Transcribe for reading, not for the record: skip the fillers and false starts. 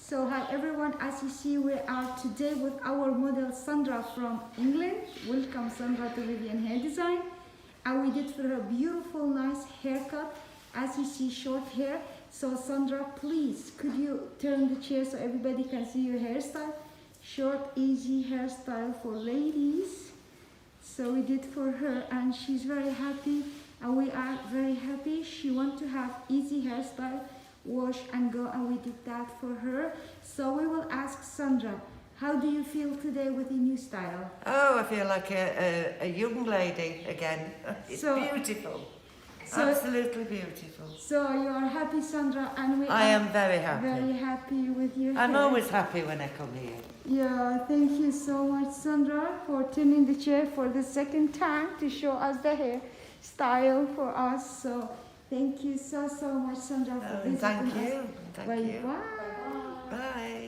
So hi everyone, as you see we are today with our model Sandra from England. Welcome Sandra to Vivyan Hair Design. And we did for her beautiful nice haircut. As you see, short hair. So Sandra, please could you turn the chair so everybody can see your hairstyle? Short easy hairstyle for ladies. So we did for her and she's very happy and we are very happy. She wants to have easy hairstyle, wash and go, and we did that for her. So we will ask Sandra, how do you feel today with the new style? Oh, I feel like a young lady again. It's beautiful. Absolutely beautiful. So you are happy, Sandra, and I am very happy. Very happy with your I'm hair. always happy when I come here. Yeah, thank you so much, Sandra, for turning the chair for the second time to show us the hair style for us. So thank you so much, Sandra, for visiting us. Thank you. Bye. Bye.